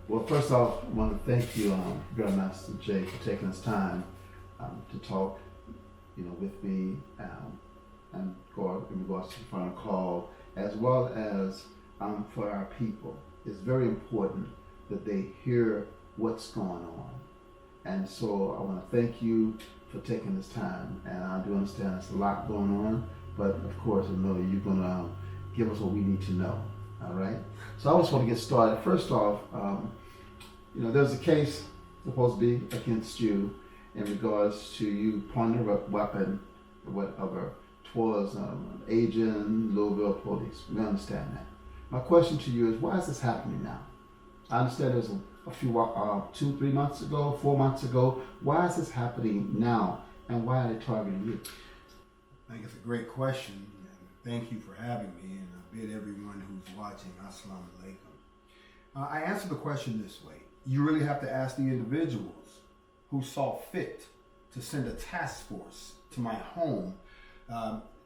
Well, first off, I want to thank you, Grandmaster Jay, for taking this time to talk, with me and in regards to the final call, as well as for our people. It's very important that they hear what's going on, and so I want to thank you for taking this time. And I do understand there's a lot going on, but of course, I know you're going to give us what we need to know. All right. So I just want to get started. First off, there's a case supposed to be against you in regards to you pointing a weapon or whatever towards agent, Louisville police. We understand that. My question to you is, why is this happening now? I understand there's a few 2-3 months ago, 4 months ago. Why is this happening now, and why are they targeting you? I think it's a great question, and thank you for having me, and I bid everyone who's watching, Assalamu alaikum. I answer the question this way. You really have to ask the individuals who saw fit to send a task force to my home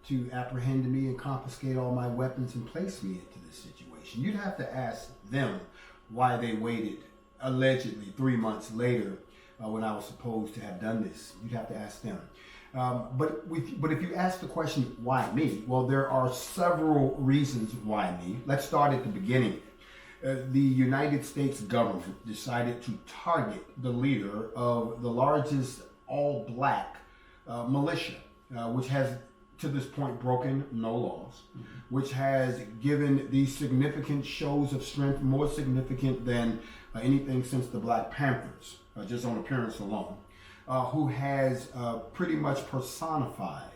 to apprehend me and confiscate all my weapons and place me into this situation. You'd have to ask them why they waited allegedly 3 months later when I was supposed to have done this. You'd have to ask them. But if you ask the question, why me? Well, there are several reasons why me. Let's start at the beginning. The United States government decided to target the leader of the largest all-black militia, which has to this point broken no laws, which has given these significant shows of strength, more significant than anything since the Black Panthers, just on appearance alone, who has pretty much personified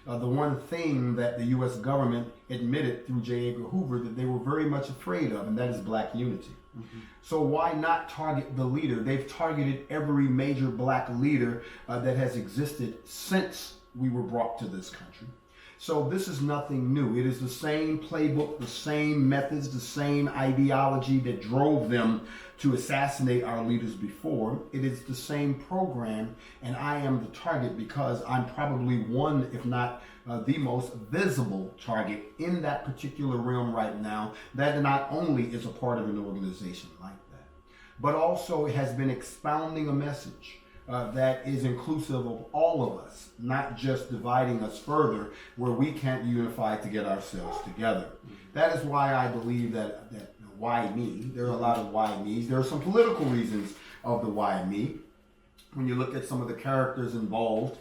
the one thing that the U.S. government admitted through J. Edgar Hoover that they were very much afraid of, and that is black unity. So why not target the leader? They've targeted every major black leader that has existed since we were brought to this country. So this is nothing new. It is the same playbook, the same methods, the same ideology that drove them to assassinate our leaders before. It is the same program, and I am the target because I'm probably one, if not the most visible target in that particular realm right now, that not only is a part of an organization like that, but also has been expounding a message that is inclusive of all of us, not just dividing us further where we can't unify to get ourselves together. That is why I believe that why me. There are a lot of why me's. There are some political reasons of the why me. When you look at some of the characters involved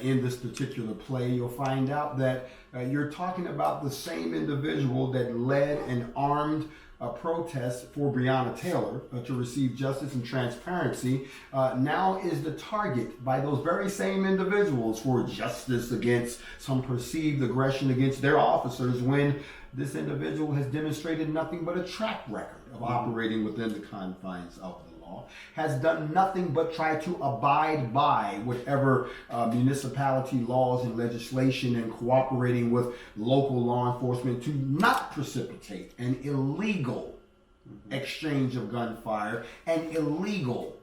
in this particular play, you'll find out that you're talking about the same individual that led an armed protest for Breonna Taylor to receive justice and transparency, now is the target by those very same individuals for justice against some perceived aggression against their officers, when this individual has demonstrated nothing but a track record of operating within the confines of the law, has done nothing but try to abide by whatever municipality laws and legislation, and cooperating with local law enforcement to not precipitate an illegal exchange of gunfire, an illegal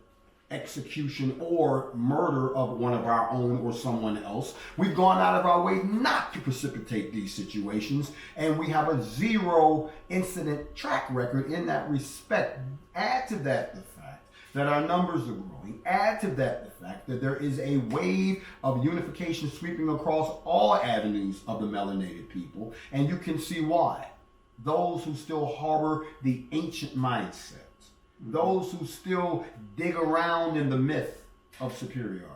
execution or murder of one of our own or someone else. We've gone out of our way not to precipitate these situations, and we have a zero incident track record in that respect. Add to that the fact that our numbers are growing. Add to that the fact that there is a wave of unification sweeping across all avenues of the melanated people, and you can see why. Those who still harbor the ancient mindset, those who still dig around in the myth of superiority,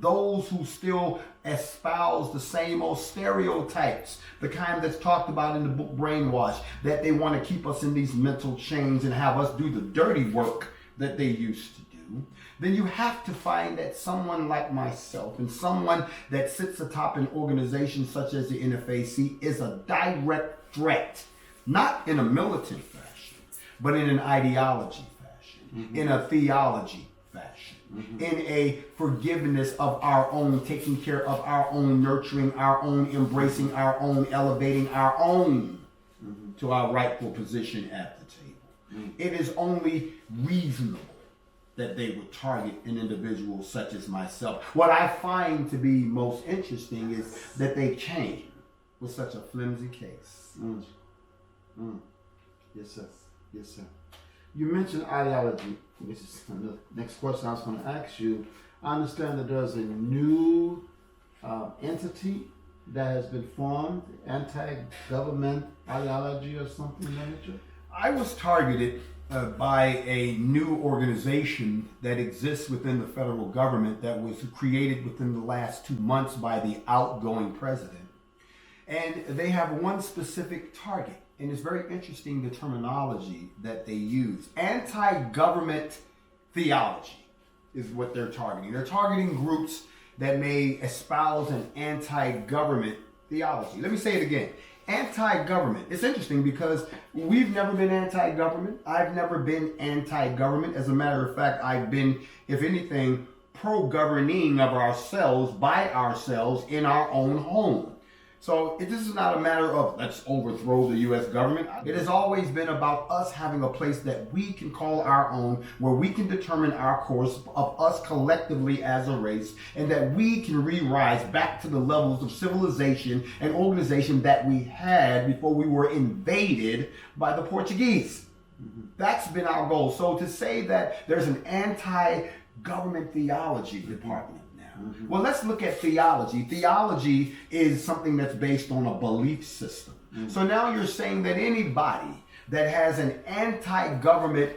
those who still espouse the same old stereotypes, the kind that's talked about in the book Brainwash, that they want to keep us in these mental chains and have us do the dirty work that they used to do, then you have to find that someone like myself and someone that sits atop an organization such as the NFAC is a direct threat, not in a militant fashion, but in an ideology fashion, in a theology fashion, in a forgiveness of our own, taking care of our own, nurturing our own, embracing our own, elevating our own to our rightful position at the table. It is only reasonable that they would target an individual such as myself. What I find to be most interesting is that they came with such a flimsy case. Yes, sir. Yes, sir. You mentioned ideology. This is the next question I was going to ask you. I understand that there's a new entity that has been formed, anti-government ideology or something of that nature. I was targeted by a new organization that exists within the federal government that was created within the last 2 months by the outgoing president. And they have one specific target. And it's very interesting, the terminology that they use. Anti-government theology is what they're targeting. They're targeting groups that may espouse an anti-government theology. Let me say it again. Anti-government. It's interesting because we've never been anti-government. I've never been anti-government. As a matter of fact, I've been, if anything, pro-governing of ourselves by ourselves in our own home. So this is not a matter of let's overthrow the U.S. government. It has always been about us having a place that we can call our own, where we can determine our course of us collectively as a race, and that we can re-rise back to the levels of civilization and organization that we had before we were invaded by the Portuguese. That's been our goal. So to say that there's an anti-government theology department, well, let's look at theology. Theology is something that's based on a belief system. So now you're saying that anybody that has an anti-government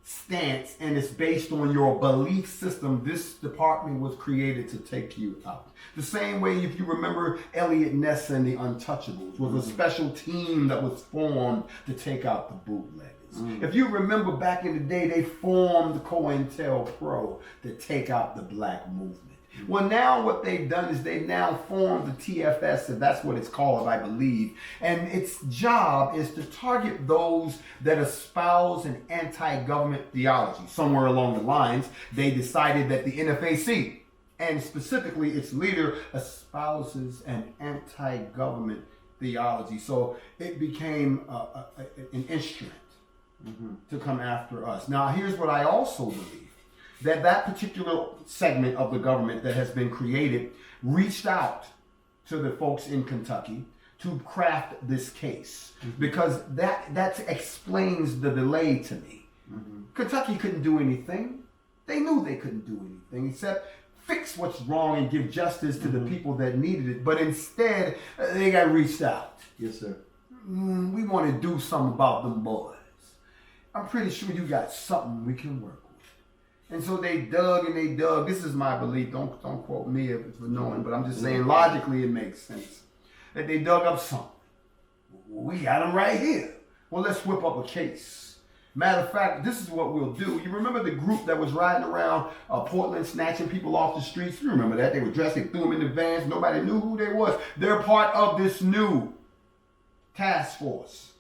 stance and it's based on your belief system, this department was created to take you out. The same way, if you remember, Elliot Ness and the Untouchables was a special team that was formed to take out the bootleggers. If you remember back in the day, they formed COINTELPRO to take out the black movement. Well, now what they've done is they've now formed the TFS, and that's what it's called, I believe. And its job is to target those that espouse an anti-government theology. Somewhere along the lines, they decided that the NFAC, and specifically its leader, espouses an anti-government theology. So it became an instrument to come after us. Now, here's what I also believe. That particular segment of the government that has been created reached out to the folks in Kentucky to craft this case, because that explains the delay to me. Kentucky couldn't do anything. They knew they couldn't do anything except fix what's wrong and give justice to the people that needed it. But instead, they got reached out. Yes, sir. We want to do something about them boys. I'm pretty sure you got something we can work with. And so they dug and they dug. This is my belief. Don't quote me if it's for knowing, but I'm just saying logically it makes sense. That they dug up something. We got them right here. Well, let's whip up a case. Matter of fact, this is what we'll do. You remember the group that was riding around Portland snatching people off the streets? You remember that? They were dressed, they threw them in the vans. Nobody knew who they was. They're part of this new task force.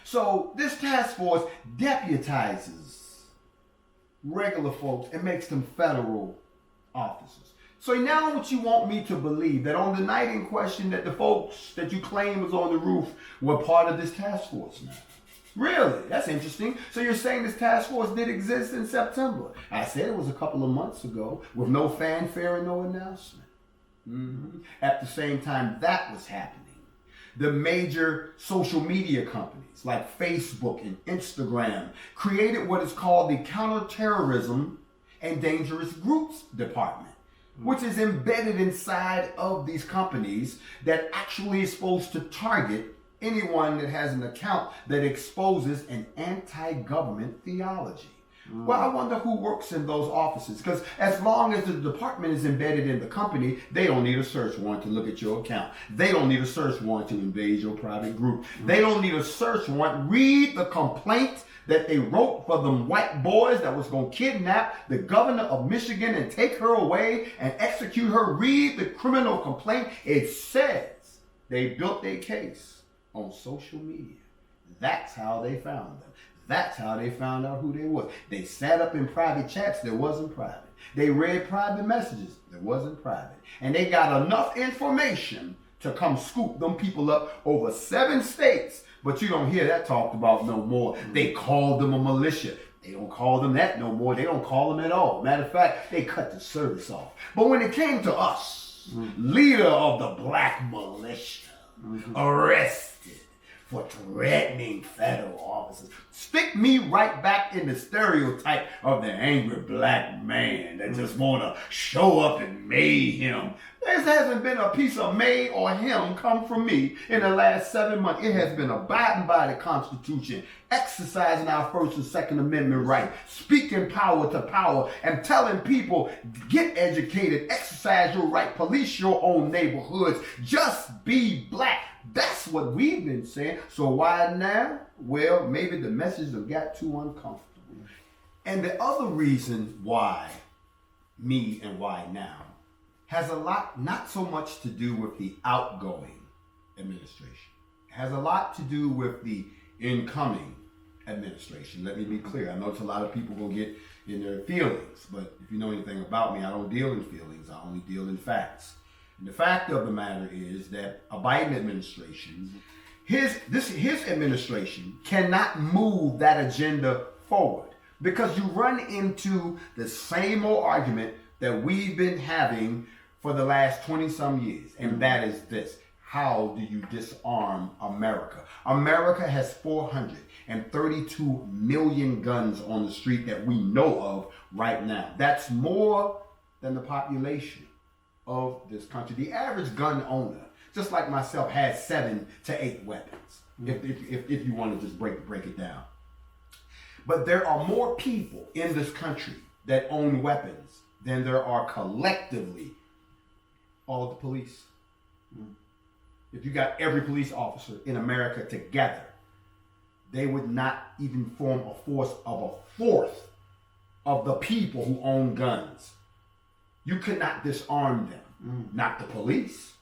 So this task force deputizes regular folks and makes them federal officers. So now what you want me to believe, that on the night in question that the folks that you claim was on the roof were part of this task force now? Really? That's interesting. So you're saying this task force did exist in September? I said it was a couple of months ago with no fanfare and no announcement. At the same time that was happening, the major social media companies like Facebook and Instagram created what is called the Counterterrorism and Dangerous Groups Department, which is embedded inside of these companies that actually is supposed to target anyone that has an account that exposes an anti-government theology. Well, I wonder who works in those offices, because as long as the department is embedded in the company, they don't need a search warrant to look at your account. They don't need a search warrant to invade your private group. They don't need a search warrant. Read the complaint that they wrote for them white boys that was going to kidnap the governor of Michigan and take her away and execute her. Read the criminal complaint. It says they built their case on social media. That's how they found them. That's how they found out who they was. They sat up in private chats that wasn't private. They read private messages that wasn't private. And they got enough information to come scoop them people up over 7 states. But you don't hear that talked about no more. They called them a militia. They don't call them that no more. They don't call them at all. Matter of fact, they cut the service off. But when it came to us, leader of the black militia, arrested for threatening federal officers. Stick me right back in the stereotype of the angry black man that just want to show up and mayhem. There hasn't been a piece of may or him come from me in the last 7 months. It has been abiding by the Constitution, exercising our First and Second Amendment right, speaking power to power, and telling people, get educated, exercise your right, police your own neighborhoods, just be black. That's what we've been saying. So why now? Well, maybe the message have got too uncomfortable. And the other reason why me and why now has a lot, not so much to do with the outgoing administration. It has a lot to do with the incoming administration. Let me be clear. I know it's a lot of people gonna get in their feelings, but if you know anything about me, I don't deal in feelings. I only deal in facts. And the fact of the matter is that a Biden administration, his administration cannot move that agenda forward because you run into the same old argument that we've been having for the last 20 some years. And that is this: how do you disarm America? America has 432 million guns on the street that we know of right now. That's more than the population of this country. The average gun owner, just like myself, has 7 to 8 weapons, if you want to just break it down. But there are more people in this country that own weapons than there are collectively all of the police. If you got every police officer in America together, they would not even form a force of a fourth of the people who own guns. You could not disarm them, not the police.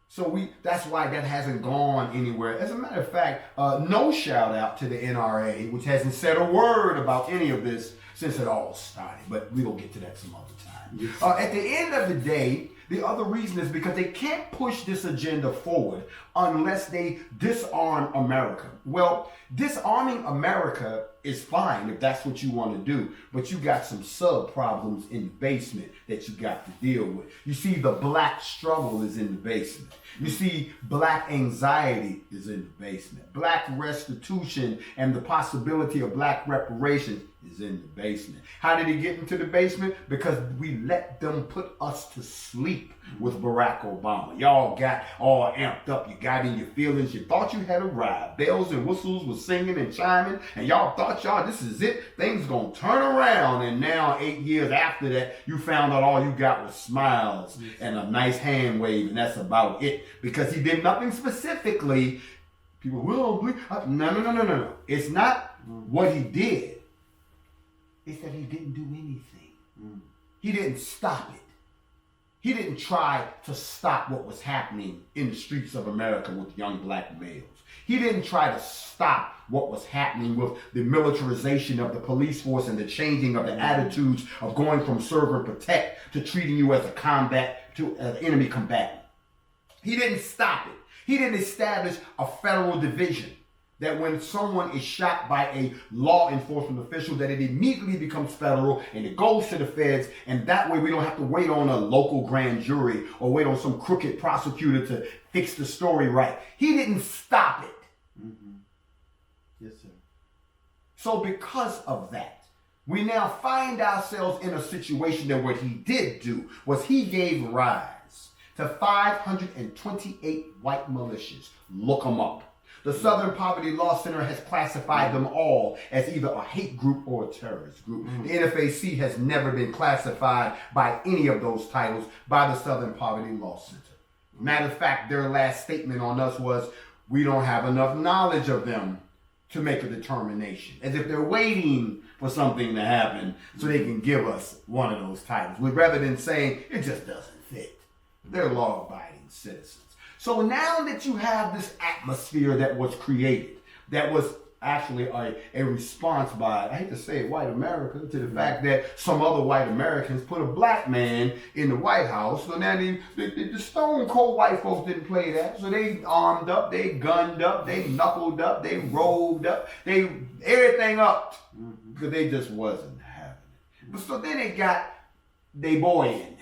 So that's why that hasn't gone anywhere. As a matter of fact, no shout out to the NRA, which hasn't said a word about any of this since it all started. But we will get to that some other time. Yes. At the end of the day, the other reason is because they can't push this agenda forward unless they disarm America. Well, disarming America is fine if that's what you want to do, but you got some sub problems in the basement that you got to deal with. You see, the black struggle is in the basement. You see, black anxiety is in the basement. Black restitution and the possibility of black reparations is in the basement. How did he get into the basement? Because we let them put us to sleep with Barack Obama. Y'all got all amped up. You got in your feelings. You thought you had arrived. Bells and whistles was singing and chiming, and y'all thought, this is it. Things gonna turn around. And now, 8 years after that, you found out all you got was smiles and a nice hand wave, and that's about it. Because he did nothing specifically. People will believe. No. It's not what he did. It's that he didn't do anything. He didn't stop it. He didn't try to stop what was happening in the streets of America with young black males. He didn't try to stop what was happening with the militarization of the police force and the changing of the attitudes of going from serve and protect to treating you as an enemy combatant. He didn't stop it. He didn't establish a federal division that when someone is shot by a law enforcement official, that it immediately becomes federal and it goes to the feds, and that way we don't have to wait on a local grand jury or wait on some crooked prosecutor to fix the story right. He didn't stop it. Yes, sir. So because of that, we now find ourselves in a situation that what he did do was he gave rise to 528 white militias. Look them up. The Southern Poverty Law Center has classified them all as either a hate group or a terrorist group. The NFAC has never been classified by any of those titles by the Southern Poverty Law Center. Matter of fact, their last statement on us was, we don't have enough knowledge of them to make a determination. As if they're waiting for something to happen so they can give us one of those titles. Rather than saying, it just doesn't fit. They're law-abiding citizens. So now that you have this atmosphere that was created, that was actually a response by, I hate to say it, white America, to the fact that some other white Americans put a black man in the White House. So now the stone cold white folks didn't play that. So they armed up, they gunned up, they knuckled up, they rolled up, they everything up. Because they just wasn't having it. But so then they got they boy in there.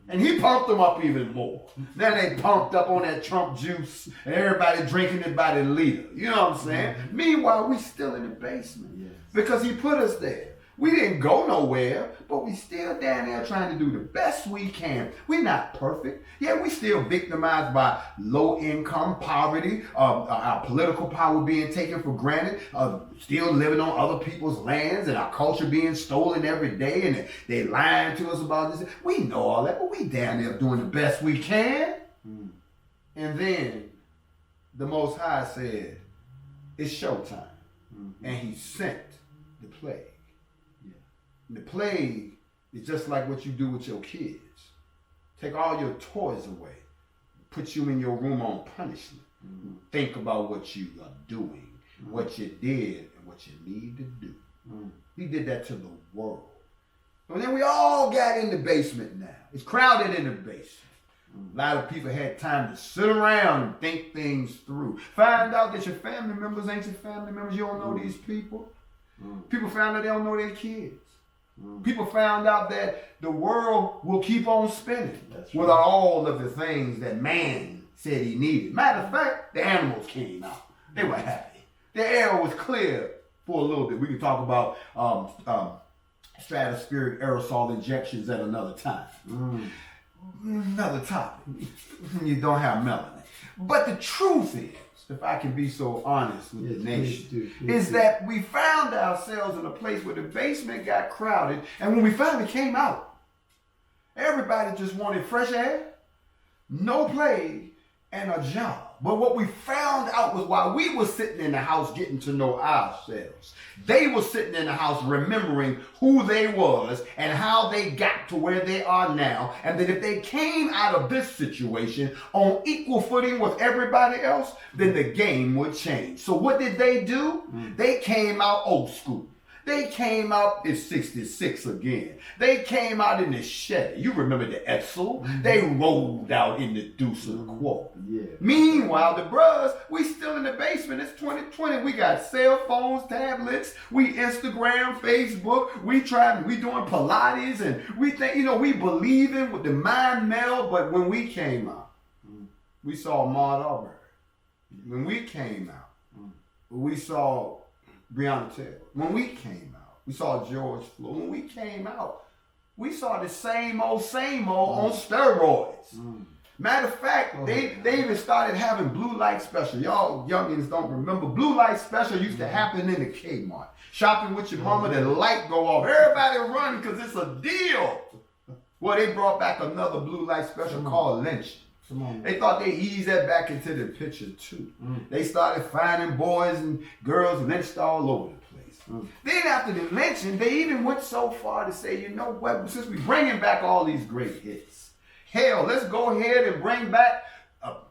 And he pumped them up even more. Then they pumped up on that Trump juice and everybody drinking it by the liter. You know what I'm saying? Meanwhile, we still in the basement because he put us there. We didn't go nowhere, but we still down there trying to do the best we can. We're not perfect. Yeah, we still victimized by low income, poverty, our political power being taken for granted, still living on other people's lands, and our culture being stolen every day, and they lying to us about this. We know all that, but we down there doing the best we can. And then the Most High said, it's showtime. And he sent the plague. And the plague is just like what you do with your kids. Take all your toys away. Put you in your room on punishment. Think about what you are doing, what you did, and what you need to do. He did that to the world. And then we all got in the basement now. It's crowded in the basement. A lot of people had time to sit around and think things through. Find out that your family members ain't your family members. You don't know these people. People found out they don't know their kids. People found out that the world will keep on spinning without all of the things that man said he needed. Matter of fact, the animals came out. They were happy. The air was clear for a little bit. We can talk about stratospheric aerosol injections at another time. Another topic. You don't have melanin. But the truth is, if I can be so honest with the nation, is that we found ourselves in a place where the basement got crowded, and when we finally came out, everybody just wanted fresh air, no plague, and a job. But what we found out was while we were sitting in the house getting to know ourselves, they were sitting in the house remembering who they was and how they got to where they are now, and that if they came out of this situation on equal footing with everybody else, then the game would change. So what did they do? They came out old school. They came out in 66 again. They came out in the Chevy. You remember the Edsel? They rolled out in the Deuce of the Quad. Meanwhile, the bros, we still in the basement. It's 2020. We got cell phones, tablets. We Instagram, Facebook. We doing Pilates, and we think, we believe in with the mind meld. But when we came out, we saw Maud Auburn. When we came out, we saw Breonna Taylor. When we came out, we saw George Floyd. When we came out, we saw the same old on steroids. Matter of fact, they even started having blue light special. Y'all youngins don't remember. Blue light special used to happen in the Kmart. Shopping with your mama, the light go off. Everybody run because it's a deal. Well, they brought back another blue light special called lynching. They thought they eased that back into the picture too. They started finding boys and girls lynched all over the place. Then after the lynching, they even went so far to say, you know what, since we're bringing back all these great hits, hell, let's go ahead and bring back,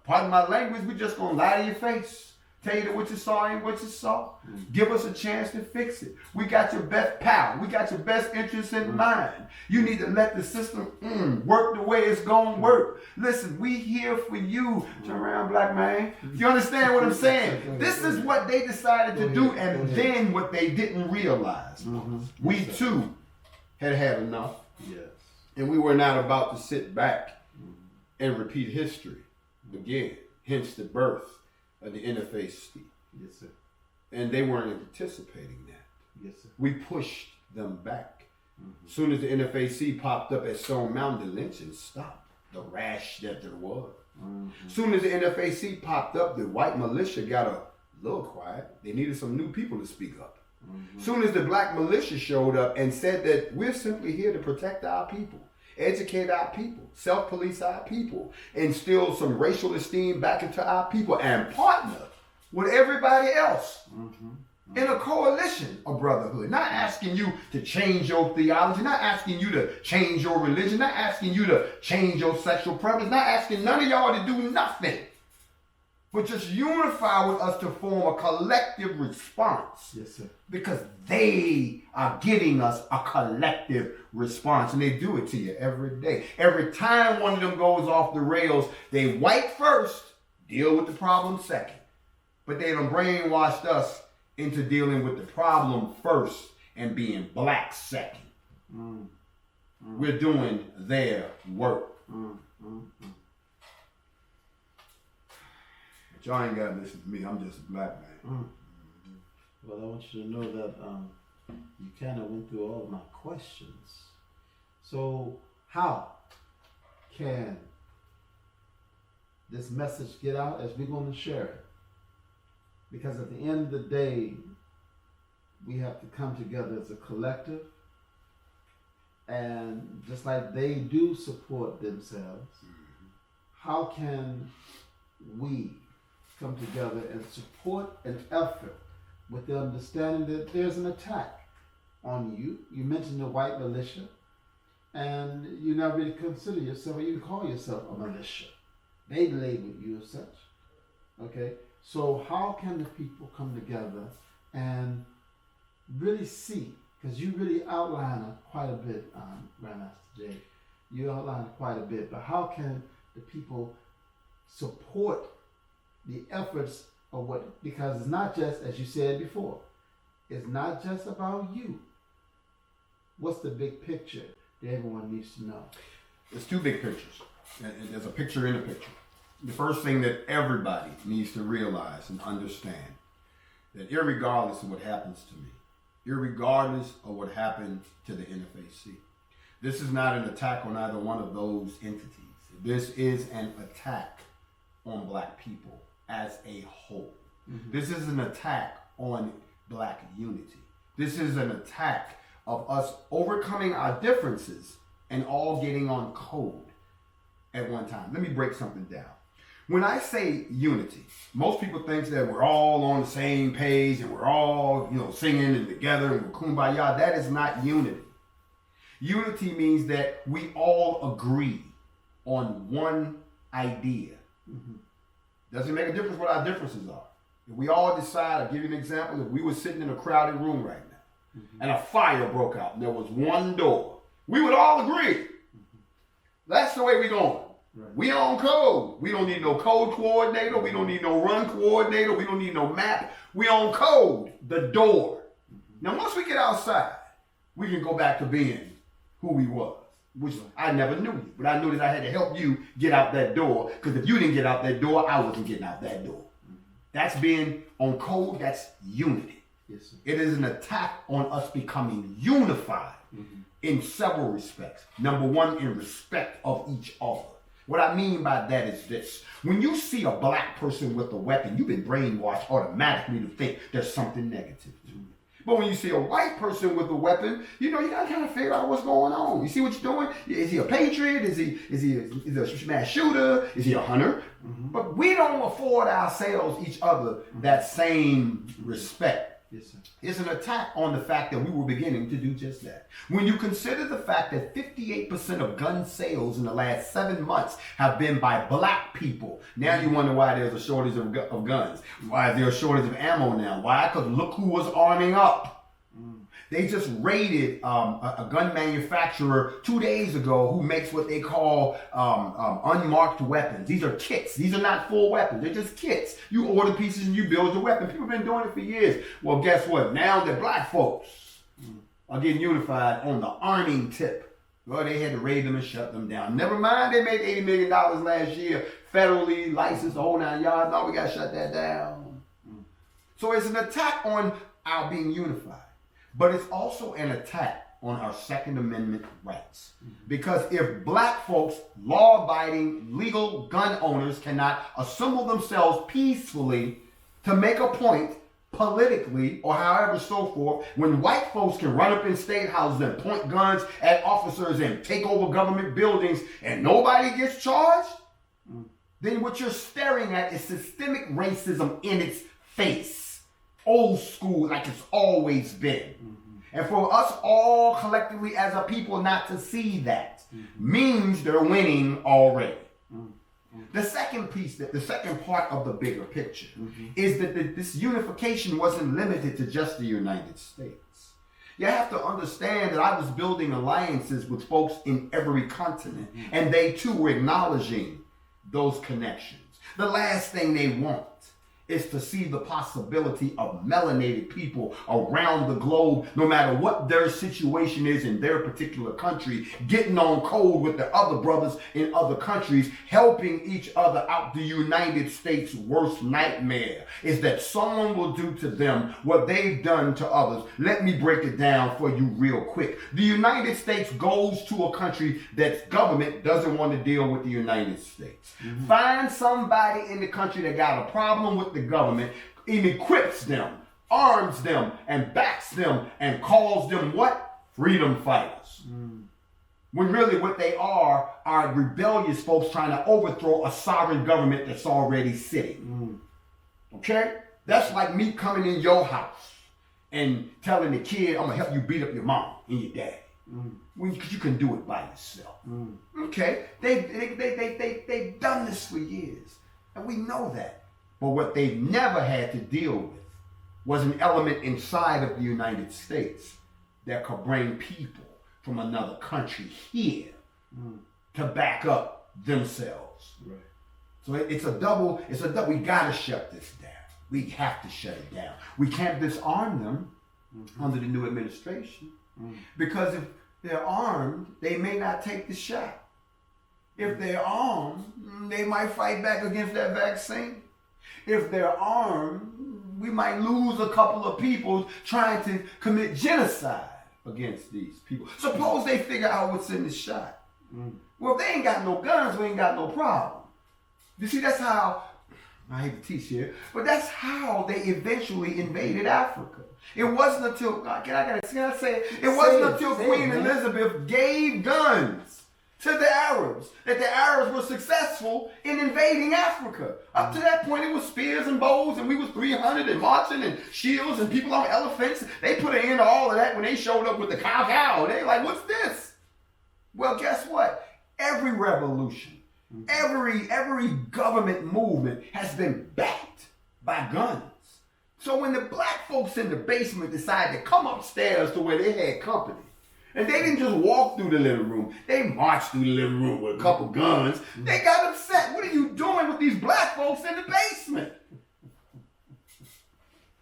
pardon my language, we're just going to lie to your face. Tell you that what you saw ain't what you saw. Give us a chance to fix it. We got your best power. We got your best interest in mind. You need to let the system work the way it's going to work. Listen, we here for you. Turn around, black man. You understand what I'm saying? This is what they decided to do, and then what they didn't realize. We too had enough. And we were not about to sit back and repeat history again. Hence the birth of the NFAC. And they weren't anticipating that. We pushed them back. As soon as the NFAC popped up at Stone Mountain, the lynching stopped. The rash that there was. As soon as the NFAC popped up, the white militia got a little quiet. They needed some new people to speak up. As soon as the black militia showed up and said that we're simply here to protect our people, educate our people, self-police our people, instill some racial esteem back into our people, and partner with everybody else in a coalition of brotherhood. Not asking you to change your theology, not asking you to change your religion, not asking you to change your sexual preference, not asking none of y'all to do nothing, but just unify with us to form a collective response. Because they are giving us a collective response, and they do it to you every day. Every time one of them goes off the rails, they white first, deal with the problem second. But they done brainwashed us into dealing with the problem first and being black second. We're doing their work. But y'all ain't got to listen to me. I'm just a black man. Well, I want you to know that you kind of went through all of my questions. So how can this message get out as we're going to share it? Because at the end of the day, we have to come together as a collective. And just like they do support themselves, how can we come together and support an effort with the understanding that there's an attack on you? You mentioned the white militia, and you never really consider yourself or even call yourself a militia. They label you as such. Okay? So how can the people come together and really see, because you really outline quite a bit, Grandmaster Jay. You outline quite a bit, but how can the people support the efforts of what, because it's not just, as you said before, it's not just about you. What's the big picture that everyone needs to know? There's two big pictures. And there's a picture in a picture. The first thing that everybody needs to realize and understand, that irregardless of what happens to me, irregardless of what happened to the NFAC, this is not an attack on either one of those entities. This is an attack on black people as a whole. This is an attack on black unity. This is an attack of us overcoming our differences and all getting on code at one time. Let me break something down. When I say unity, most people think that we're all on the same page and we're all, singing and together and we're kumbaya. That is not unity. Unity means that we all agree on one idea. Doesn't make a difference what our differences are. If we all decide, I'll give you an example, if we were sitting in a crowded room right now and a fire broke out and there was one door, we would all agree. That's the way we're going. Right. We on code. We don't need no code coordinator. We don't need no run coordinator. We don't need no map. We on code, the door. Now, once we get outside, we can go back to being who we was, which I never knew you. But I knew that I had to help you get out that door, because if you didn't get out that door, I wasn't getting out that door. That's being on code. That's unity. Yes, sir. It is an attack on us becoming unified in several respects. Number one, in respect of each other. What I mean by that is this. When you see a black person with a weapon, you've been brainwashed automatically to think there's something negative to it. But when you see a white person with a weapon, you gotta kind of figure out what's going on. You see what you're doing? Is he a patriot? Is he a mass shooter? Is he a hunter? But we don't afford ourselves, each other, that same respect. Yes, sir. It's an attack on the fact that we were beginning to do just that. When you consider the fact that 58% of gun sales in the last 7 months have been by black people, now you wonder why there's a shortage of guns. Why is there a shortage of ammo now? Why? Because look who was arming up. They just raided a gun manufacturer 2 days ago who makes what they call unmarked weapons. These are kits. These are not full weapons. They're just kits. You order pieces and you build your weapon. People have been doing it for years. Well, guess what? Now that black folks are getting unified on the arming tip, well, they had to raid them and shut them down. Never mind, they made $80 million last year, federally licensed, the whole 9 yards. No, we got to shut that down. So it's an attack on our being unified. But it's also an attack on our Second Amendment rights. Because if black folks, law-abiding, legal gun owners cannot assemble themselves peacefully to make a point politically or however so forth, when white folks can run up in state houses and point guns at officers and take over government buildings and nobody gets charged, then what you're staring at is systemic racism in its face. Old school, like it's always been. And for us all collectively as a people not to see that means they're winning already. The second piece, the second part of the bigger picture is that this unification wasn't limited to just the United States. You have to understand that I was building alliances with folks in every continent, and they too were acknowledging those connections. The last thing they want is to see the possibility of melanated people around the globe, no matter what their situation is in their particular country, getting on code with the other brothers in other countries, helping each other out. The United States' worst nightmare is that someone will do to them what they've done to others. Let me break it down for you real quick. The United States goes to a country that's government doesn't want to deal with the United States. Find somebody in the country that got a problem with the government, and equips them, arms them, and backs them, and calls them what? Freedom fighters. When really what they are rebellious folks trying to overthrow a sovereign government that's already sitting. Okay? That's like me coming in your house and telling the kid, I'm going to help you beat up your mom and your dad. Because you can do it by yourself. Okay? They've done this for years. And we know that. But what they've never had to deal with was an element inside of the United States that could bring people from another country here to back up themselves. Right. So it's a double, we gotta shut this down. We have to shut it down. We can't disarm them under the new administration because if they're armed, they may not take the shot. If they're armed, they might fight back against that vaccine. If they're armed, we might lose a couple of people trying to commit genocide against these people. Suppose they figure out what's in the shot. Well, if they ain't got no guns, we ain't got no problem. You see, that's how, I hate to teach here, but that's how they eventually invaded Africa. It wasn't until, can I say it? It wasn't until Queen Elizabeth gave guns to the Arabs that the Arabs were successful in invading Africa. Up to that point, it was spears and bows, and we was 300 and marching and shields and people on elephants. They put an end to all of that when they showed up with the cow. They like, what's this? Well, guess what? Every revolution, every government movement has been backed by guns. So when the black folks in the basement decided to come upstairs to where they had company, and they didn't just walk through the living room. They marched through the living room with a couple guns. They got upset. What are you doing with these black folks in the basement?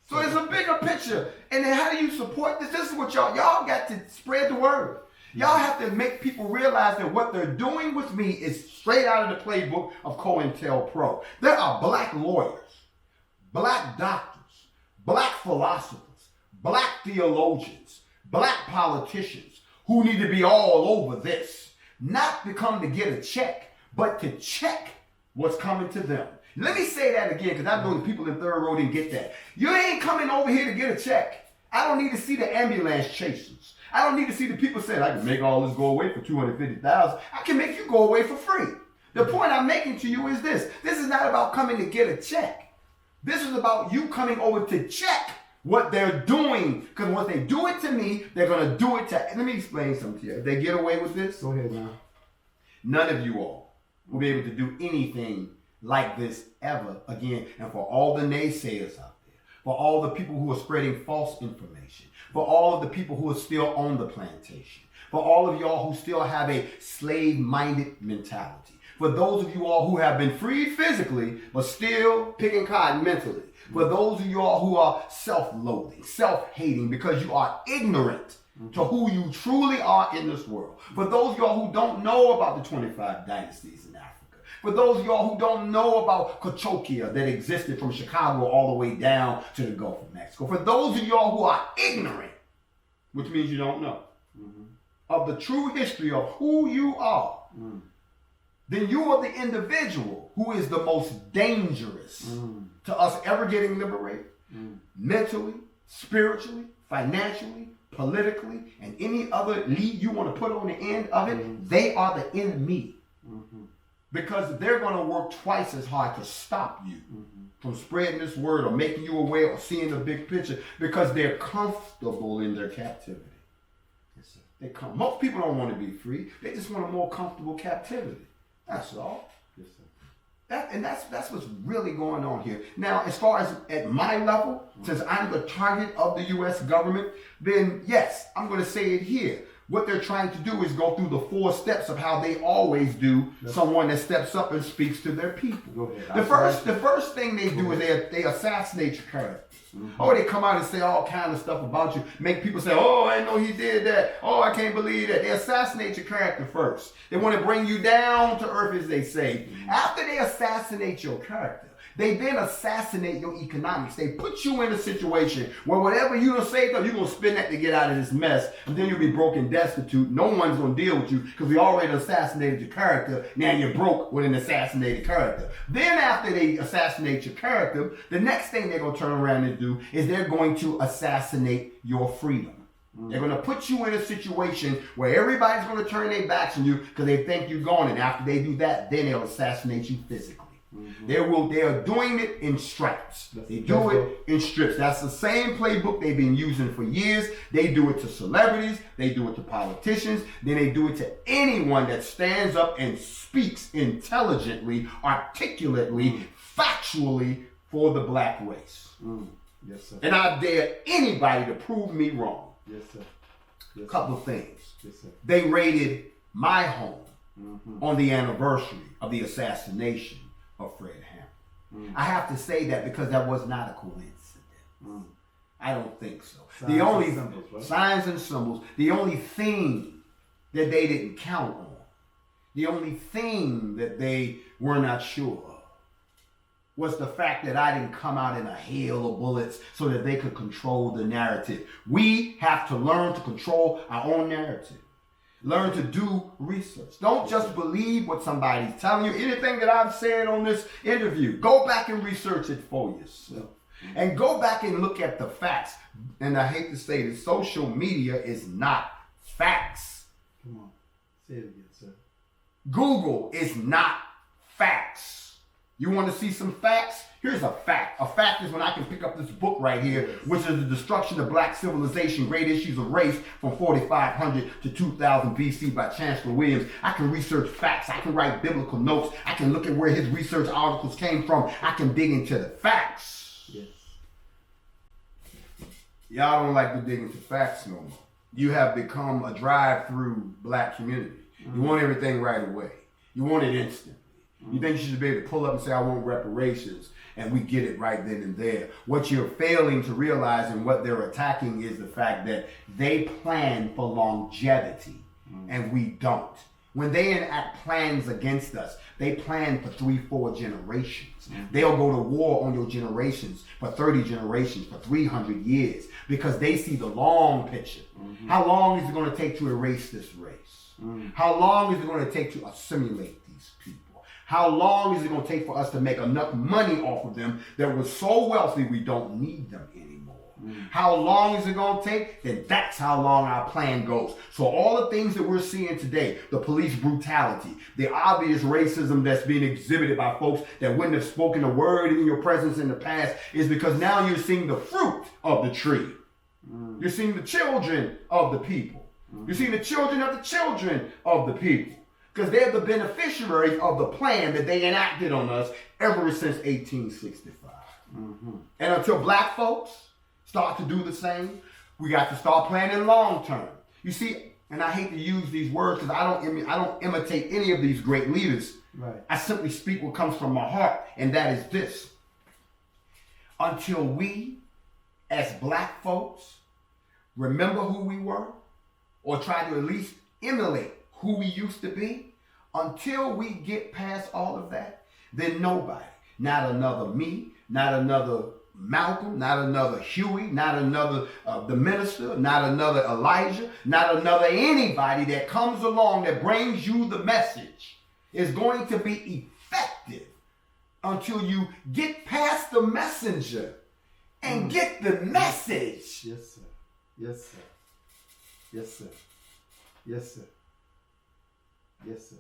So it's a bigger picture. And then how do you support this? This is what y'all got to spread the word. Y'all have to make people realize that what they're doing with me is straight out of the playbook of COINTELPRO. There are black lawyers, black doctors, black philosophers, black theologians, black politicians, who need to be all over this. Not to come to get a check, but to check what's coming to them. Let me say that again, because I know the people in third row didn't get that. You ain't coming over here to get a check. I don't need to see the ambulance chasers. I don't need to see the people saying, I can make all this go away for $250,000. I can make you go away for free. The point I'm making to you is this. This is not about coming to get a check. This is about you coming over to check what they're doing, because once they do it to me, they're going to do it to... Let me explain something to you. If they get away with this, go ahead now. None of you all will be able to do anything like this ever again. And for all the naysayers out there, for all the people who are spreading false information, for all of the people who are still on the plantation, for all of y'all who still have a slave-minded mentality, for those of you all who have been freed physically, but still picking cotton mentally, for those of you all who are self-loathing, self-hating because you are ignorant to who you truly are in this world. For those of y'all who don't know about the 25 dynasties in Africa. For those of y'all who don't know about Cahokia that existed from Chicago all the way down to the Gulf of Mexico. For those of y'all who are ignorant, which means you don't know, of the true history of who you are, then you are the individual who is the most dangerous to us ever getting liberated, mentally, spiritually, financially, politically, and any other lead you want to put on the end of it. They are the enemy. Because they're going to work twice as hard to stop you from spreading this word or making you aware or seeing the big picture, because they're comfortable in their captivity. Yes, sir. Most people don't want to be free. They just want a more comfortable captivity. That's all. Yes, sir. That's what's really going on here. Now, as far as at my level, since I'm the target of the U.S. government, then yes, I'm going to say it here. what they're trying to do is go through the 4 steps of how they always do someone that steps up and speaks to their people. Go ahead. The first thing they do is they assassinate your character. Oh, they come out and say all kind of stuff about you. Make people say, oh, I know he did that. Oh, I can't believe that. They assassinate your character first. They want to bring you down to earth, as they say. After they assassinate your character, they then assassinate your economics. They put you in a situation where whatever you done saved up, you're going to spend that to get out of this mess. And then you'll be broke and destitute. No one's going to deal with you because we already assassinated your character. Now you're broke with an assassinated character. Then after they assassinate your character, the next thing they're going to turn around and do is they're going to assassinate your freedom. They're going to put you in a situation where everybody's going to turn their backs on you because they think you're gone. And after they do that, then they'll assassinate you physically. They are doing it in stripes. They do it in strips. That's the same playbook they've been using for years. They do it to celebrities. They do it to politicians. Then they do it to anyone that stands up and speaks intelligently, articulately, factually for the black race. Yes, sir. And I dare anybody to prove me wrong. Yes, sir. Yes, Couple of things. Yes, sir. They raided my home on the anniversary of the assassination of Fred Hampton. I have to say that because that was not a coincidence. I don't think so. Signs and symbols. The only thing that they didn't count on, the only thing that they were not sure of, was the fact that I didn't come out in a hail of bullets so that they could control the narrative. We have to learn to control our own narrative. Learn to do research. Don't just believe what somebody's telling you. Anything that I've said on this interview, go back and research it for yourself. And go back and look at the facts. And I hate to say that social media is not facts. Come on. Say it again, sir. Google is not facts. You want to see some facts? Here's a fact. A fact is when I can pick up this book right here, which is The Destruction of Black Civilization, Great Issues of Race from 4500 to 2000 BC by Chancellor Williams. I can research facts. I can write biblical notes. I can look at where his research articles came from. I can dig into the facts. Yes. Y'all don't like to dig into facts no more. You have become a drive-through black community. You want everything right away. You want it instantly. You think you should be able to pull up and say, I want reparations, and we get it right then and there. What you're failing to realize and what they're attacking is the fact that they plan for longevity, and we don't. When they enact plans against us, they plan for 3-4 generations. They'll go to war on your generations for 30 generations, for 300 years, because they see the long picture. How long is it going to take to erase this race? How long is it going to take to assimilate these people? How long is it going to take for us to make enough money off of them that we're so wealthy we don't need them anymore? How long is it going to take? Then that's how long our plan goes. So all the things that we're seeing today, the police brutality, the obvious racism that's being exhibited by folks that wouldn't have spoken a word in your presence in the past, is because now you're seeing the fruit of the tree. You're seeing the children of the people. You're seeing the children of the children of the people. Because they're the beneficiaries of the plan that they enacted on us ever since 1865. And until black folks start to do the same, we got to start planning long term. You see, and I hate to use these words because I don't imitate any of these great leaders. Right. I simply speak what comes from my heart, and that is this. Until we, as black folks, remember who we were, or try to at least emulate who we used to be, until we get past all of that, then nobody, not another me, not another Malcolm, not another Huey, not another the minister, not another Elijah, not another anybody that comes along that brings you the message is going to be effective until you get past the messenger and get the message. Yes, sir. Yes, sir. Yes, sir. Yes, sir. Yes, sir.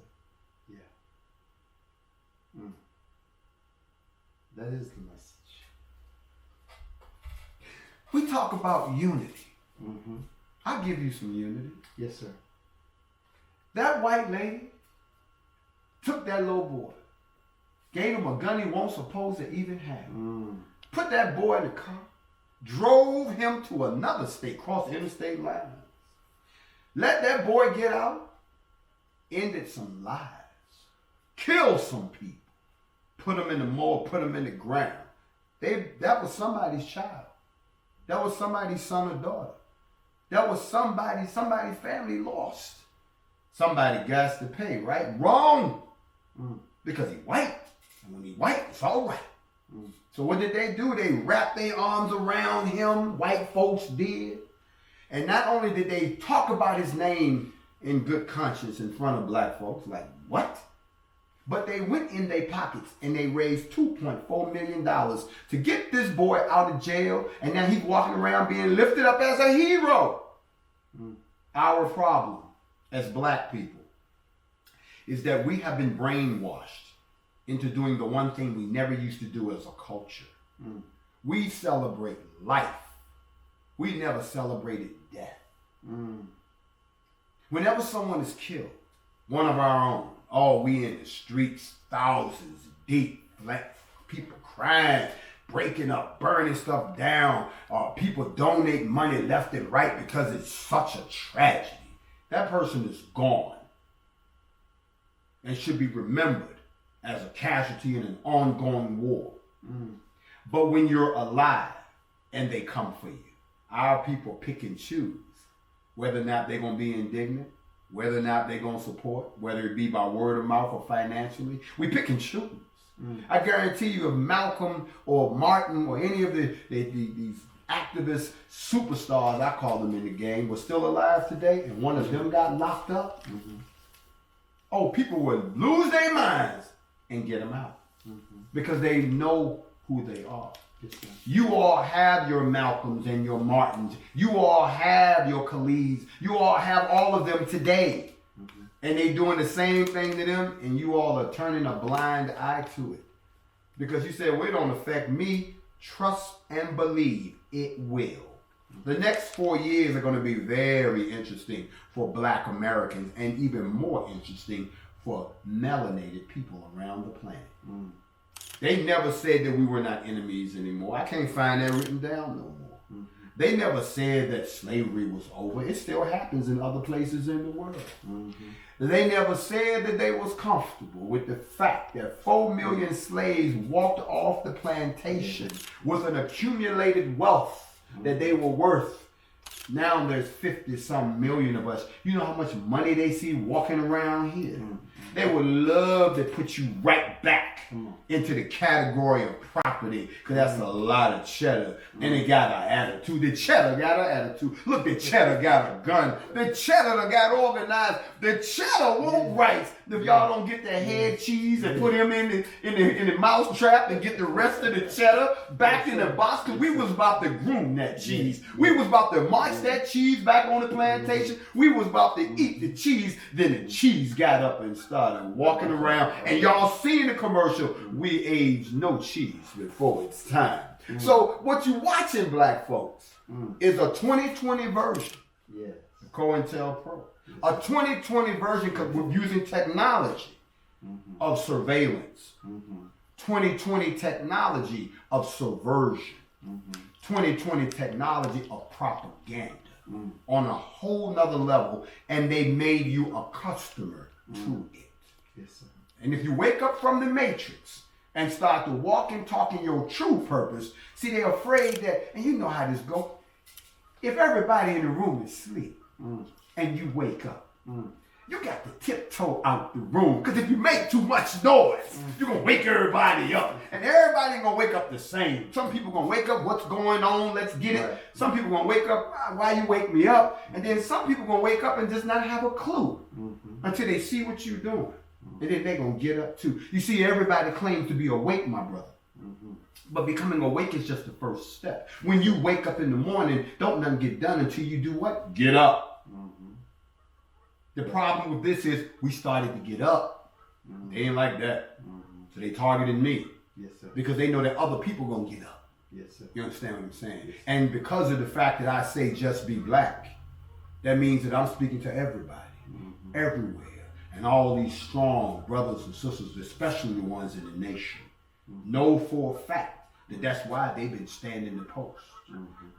Yeah. That is the message. We talk about unity. I'll give you some unity. Yes, sir. That white lady took that little boy, gave him a gun he won't supposed to even have, put that boy in the car, drove him to another state, crossed the interstate lines, Let that boy get out, ended some lives, killed some people, put them in the morgue, put them in the ground. That was somebody's child. That was somebody's son or daughter. That was somebody's family lost. Somebody got to pay, right? Wrong. Because he white. And when he white, it's all right. So what did they do? They wrapped their arms around him. White folks did. And not only did they talk about his name in good conscience in front of black folks, like, what? But they went in their pockets and they raised $2.4 million to get this boy out of jail. And now he's walking around being lifted up as a hero. Our problem as black people is that we have been brainwashed into doing the one thing we never used to do as a culture. We celebrate life. We never celebrated death. Whenever someone is killed, one of our own, oh, we in the streets, thousands deep, like people crying, breaking up, burning stuff down, people donate money left and right because it's such a tragedy. That person is gone and should be remembered as a casualty in an ongoing war. But when you're alive and they come for you, our people pick and choose whether or not they're going to be indignant, whether or not they're going to support, whether it be by word of mouth or financially. We pick and choose. I guarantee you if Malcolm or Martin or any of these activist superstars, I call them in the game, were still alive today and one of them got locked up, oh, people would lose their minds and get them out because they know who they are. You all have your Malcolms and your Martins. You all have your Khalids. You all have all of them today. And they doing the same thing to them, and you all are turning a blind eye to it. Because you said, well, it don't affect me. Trust and believe it will. The next 4 years are going to be very interesting for black Americans and even more interesting for melanated people around the planet. They never said that we were not enemies anymore. I can't find that written down no more. They never said that slavery was over. It still happens in other places in the world. They never said that they was comfortable with the fact that 4 million slaves walked off the plantation with an accumulated wealth that they were worth. Now there's 50-some million of us. You know how much money they see walking around here? They would love to put you right back into the category of property because that's a lot of cheddar. And they got an attitude. The cheddar got an attitude. Look, the cheddar got a gun. The cheddar got organized. The cheddar won't rights. If y'all don't get the head cheese and put him in the mouse trap and get the rest of the cheddar back in the box, because we was about to groom that cheese. We was about to march that cheese back on the plantation. We was about to eat the cheese. Then the cheese got up and started walking around. And y'all seen the commercial, we aged no cheese before it's time. So what you watching, black folks, is a 2020 version. COINTELPRO. A 2020 version because we're using technology of surveillance. 2020 technology of subversion. 2020 technology of propaganda on a whole nother level, and they made you a customer to it. And if you wake up from the matrix and start to walk and talk in your true purpose, see, they're afraid that, and you know how this goes, if everybody in the room is asleep and you wake up, you got to tiptoe out the room, because if you make too much noise, you're going to wake everybody up. And everybody ain't going to wake up the same. Some people going to wake up, what's going on, let's get it. Some people going to wake up, why you wake me up? And then some people going to wake up and just not have a clue until they see what you're doing. And then they're going to get up too. You see, everybody claims to be awake, my brother. But becoming awake is just the first step. When you wake up in the morning, don't nothing get done until you do what? Get up. The problem with this is we started to get up. They ain't like that. So they targeted me. Because they know that other people going to get up. You understand what I'm saying? And because of the fact that I say just be black, that means that I'm speaking to everybody, everywhere. And all these strong brothers and sisters, especially the ones in the nation, know for a fact And that's why they've been standing the post.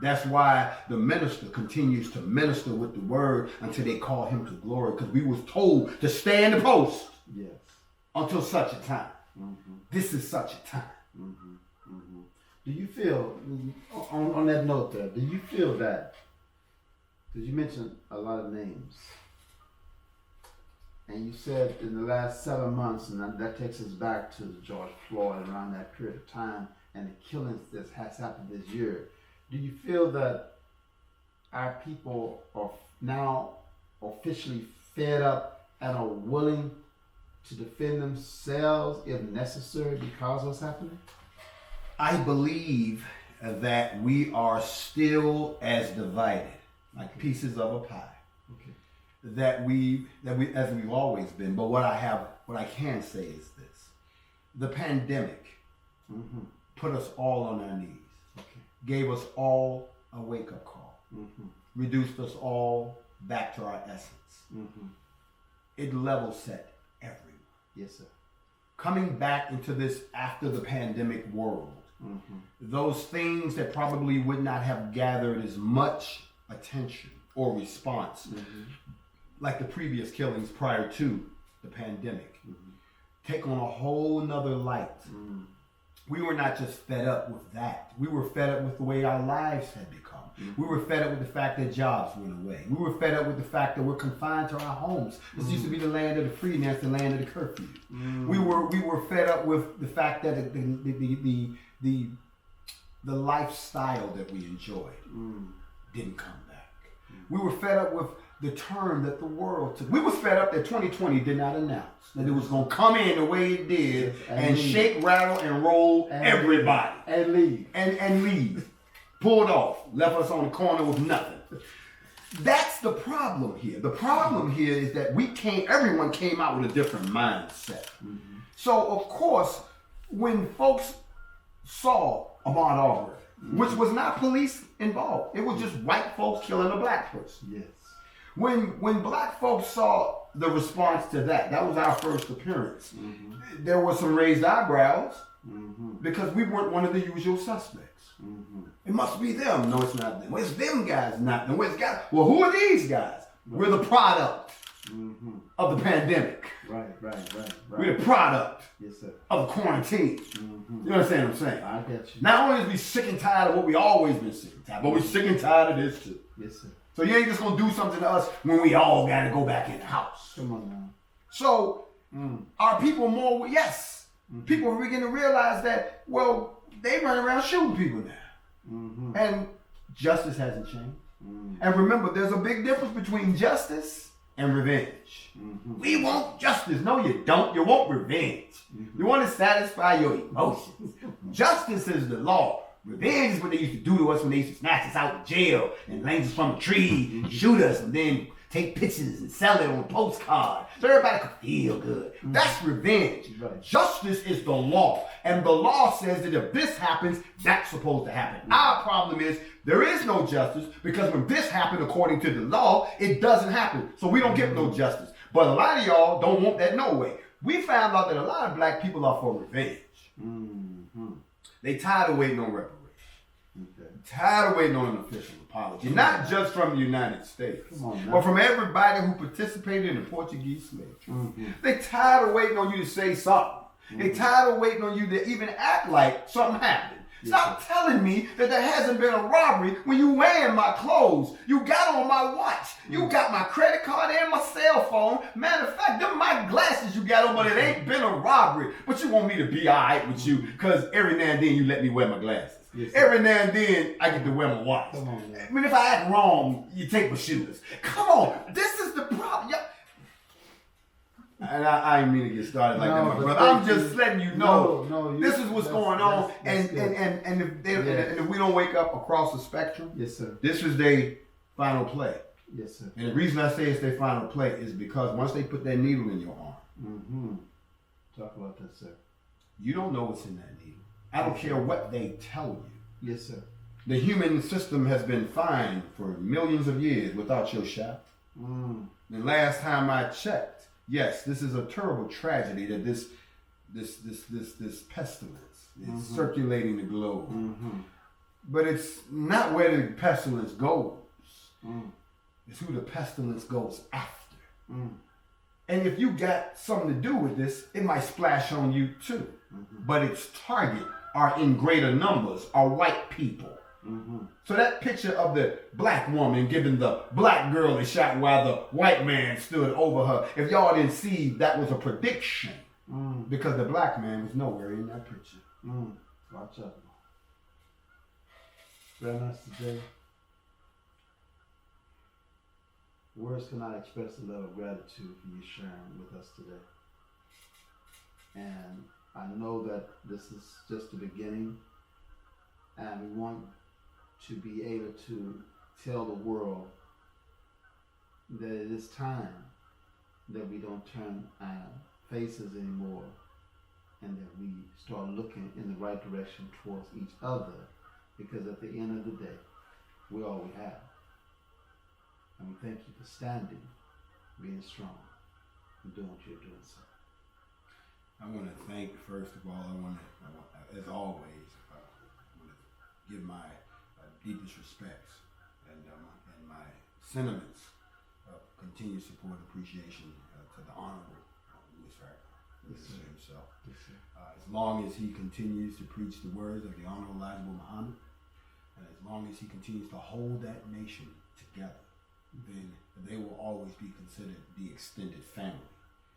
That's why the minister continues to minister with the word until they call him to glory, because we was told to stand the post until such a time. This is such a time. Do you feel, on that note there, do you feel that, because you mentioned a lot of names, and you said in the last 7 months, and that takes us back to George Floyd, around that period of time, and the killings that has happened this year, do you feel that our people are now officially fed up and are willing to defend themselves if necessary because of what's happening? I believe that we are still as divided, like pieces of a pie. That we as we've always been. But what I can say is this: the pandemic put us all on our knees, gave us all a wake-up call, reduced us all back to our essence. It level set everyone. Yes, sir. Coming back into this after the pandemic world, those things that probably would not have gathered as much attention or response like the previous killings prior to the pandemic take on a whole nother light. We were not just fed up with that. We were fed up with the way our lives had become. We were fed up with the fact that jobs went away. We were fed up with the fact that we're confined to our homes. This used to be the land of the free, now it's the land of the curfew. We were fed up with the fact that the lifestyle that we enjoyed didn't come back. We were fed up with the turn that the world took. We was fed up that 2020 did not announce that it was going to come in the way it did and shake, rattle, and roll everybody. And leave. And leave. Pulled off. Left us on the corner with nothing. That's the problem here. The problem here is that everyone came out with a different mindset. So, of course, when folks saw Ahmaud Arbery, which was not police involved, it was just white folks killing a black person. Yes. When black folks saw the response to that was our first appearance. There were some raised eyebrows because we weren't one of the usual suspects. It must be them. No, it's not them. Well, it's them guys, not them. Well, who are these guys? We're the product of the pandemic. Right. We're the product yes, sir. of the quarantine. You understand what I'm saying? I get you. Not only is we sick and tired of what we always been sick and tired, but we're sick and tired of this too. Yes, sir. So you ain't just gonna do something to us when we all gotta go back in the house. Come on now. So are people more? Yes. People are beginning to realize that, well, they run around shooting people now. And justice hasn't changed. And remember, there's a big difference between justice and revenge. We want justice. No, you don't. You want revenge. You want to satisfy your emotions. Justice is the law. Revenge is what they used to do to us when they used to snatch us out of jail and land us from a tree, shoot us, and then take pictures and sell it on a postcard so everybody could feel good. That's revenge. Right. Justice is the law. And the law says that if this happens, that's supposed to happen. Our problem is there is no justice because when this happened according to the law, it doesn't happen. So we don't get no justice. But a lot of y'all don't want that no way. We found out that a lot of black people are for revenge. They tired of waiting on reparations. Tired of waiting on an official apology. Not just from the United States, but from everybody who participated in the Portuguese slavery. They tired of waiting on you to say something. They tired of waiting on you to even act like something happened. Stop telling me that there hasn't been a robbery when you wearing my clothes. You got on my watch. You got my credit card and my cell phone. Matter of fact, them my glasses you got on, but it ain't been a robbery. But you want me to be all right with you because every now and then you let me wear my glasses. Yes, every now and then I get to wear my watch. Come on, man. I mean, if I act wrong, you take my shoes. Come on. This is the problem. And I didn't mean to get started like that, my brother. I'm just letting you know this is what's going on. And if we don't wake up across the spectrum, yes, sir. This is their final play. Yes, sir. And the reason I say it's their final play is because once they put that needle in your arm, talk about that, sir. You don't know what's in that needle. I don't care what they tell you. Yes, sir. The human system has been fine for millions of years without your shot. And last time I checked, yes, this is a terrible tragedy that this this pestilence. It's circulating the globe. Mm-hmm. But it's not where the pestilence goes. Mm. It's who the pestilence goes after. Mm. And if you got something to do with this, it might splash on you too. Mm-hmm. But its target are in greater numbers, are white people. Mm-hmm. So that picture of the black woman giving the black girl a shot while the white man stood over her, if y'all didn't see, that was a prediction. Mm. Because the black man was nowhere in that picture. Mm. Watch out. Grandmaster J, words cannot express the level of gratitude for you sharing with us today. And I know that this is just the beginning, and we want to be able to tell the world that it is time that we don't turn our faces anymore, and that we start looking in the right direction towards each other, because at the end of the day, we're all we have. And we thank you for standing, being strong, and doing what you're doing, sir. I want to thank, first of all, as always, I want to give my deepest respects and my sentiments of continued support and appreciation to the Honorable Louis Farrakhan himself. Yes, sir. As long as he continues to preach the words of the Honorable Elijah Muhammad, and as long as he continues to hold that nation together, then they will always be considered the extended family.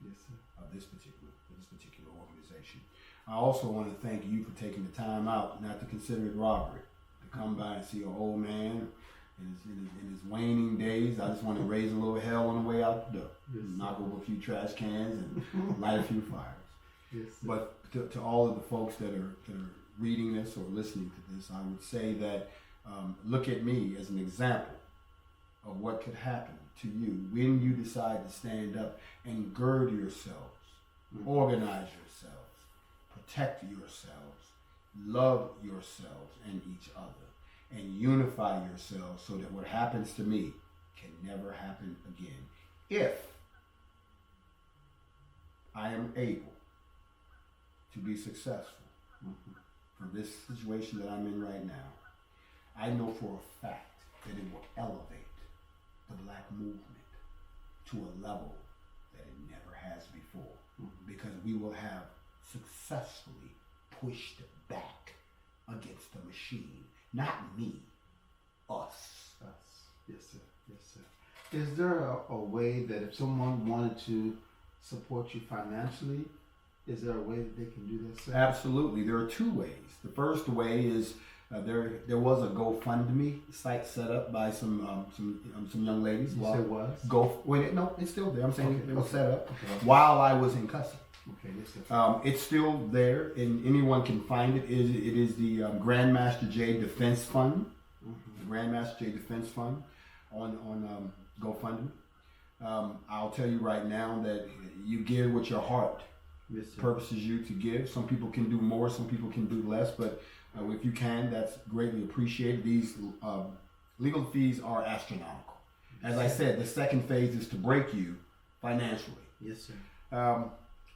Yes, sir. Of this particular organization. I also want to thank you for taking the time out not to consider it robbery, to come by and see an old man in his waning days. I just want to raise a little hell on the way out the door. Yes, knock over a few trash cans and light a few fires. Yes, sir. But to all of the folks that are reading this or listening to this, I would say that look at me as an example of what could happen to you when you decide to stand up and gird yourselves, organize yourselves, protect yourselves, love yourselves and each other, and unify yourselves so that what happens to me can never happen again. If I am able to be successful for this situation that I'm in right now, I know for a fact that it will elevate the black movement to a level that it never has before, because we will have successfully pushed back against the machine. Not me, us. Yes, sir. Yes, sir. Is there a way that if someone wanted to support you financially, is there a way that they can do that, sir? Absolutely. There are two ways. The first way is there was a GoFundMe site set up by some young ladies. You said was? No, it's still there. I'm saying it was set up Okay. while I was in custody. Okay, yes, sir. It's still there, and anyone can find it. It is the Grandmaster J Defense Fund, the Grandmaster J Defense Fund on GoFundMe. I'll tell you right now that you give what your heart purposes you to give. Some people can do more, some people can do less, but if you can, that's greatly appreciated. These legal fees are astronomical. As I said, the second phase is to break you financially. Yes, sir.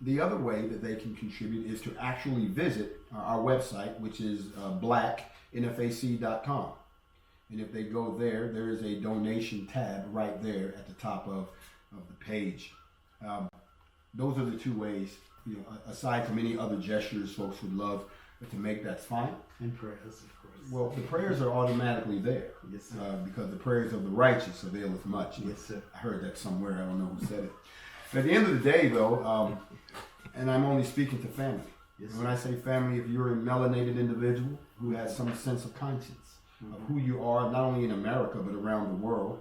The other way that they can contribute is to actually visit our website, which is blacknfac.com. And if they go there, there is a donation tab right there at the top of the page. Those are the two ways, aside from any other gestures folks would love to make, that's fine. And prayers, of course. Well, the prayers are automatically there. Yes, sir. Because the prayers of the righteous availeth much. Yes, sir. I heard that somewhere. I don't know who said it. At the end of the day, though, and I'm only speaking to family. Yes, when I say family, if you're a melanated individual who has some sense of conscience of who you are, not only in America, but around the world,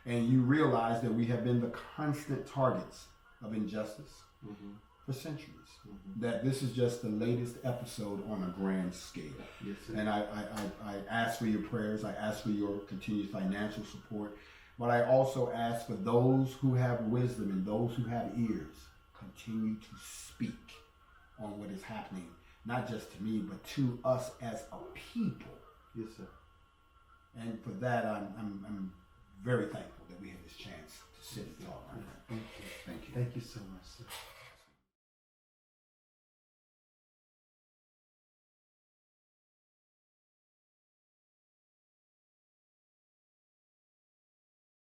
and you realize that we have been the constant targets of injustice for centuries, that this is just the latest episode on a grand scale. Yes, sir. And I ask for your prayers, I ask for your continued financial support, but I also ask for those who have wisdom and those who have ears, continue to speak on what is happening, not just to me, but to us as a people. Yes, sir. And for that, I'm very thankful that we have this chance to sit and talk. Thank you. Thank you. Thank you so much, sir.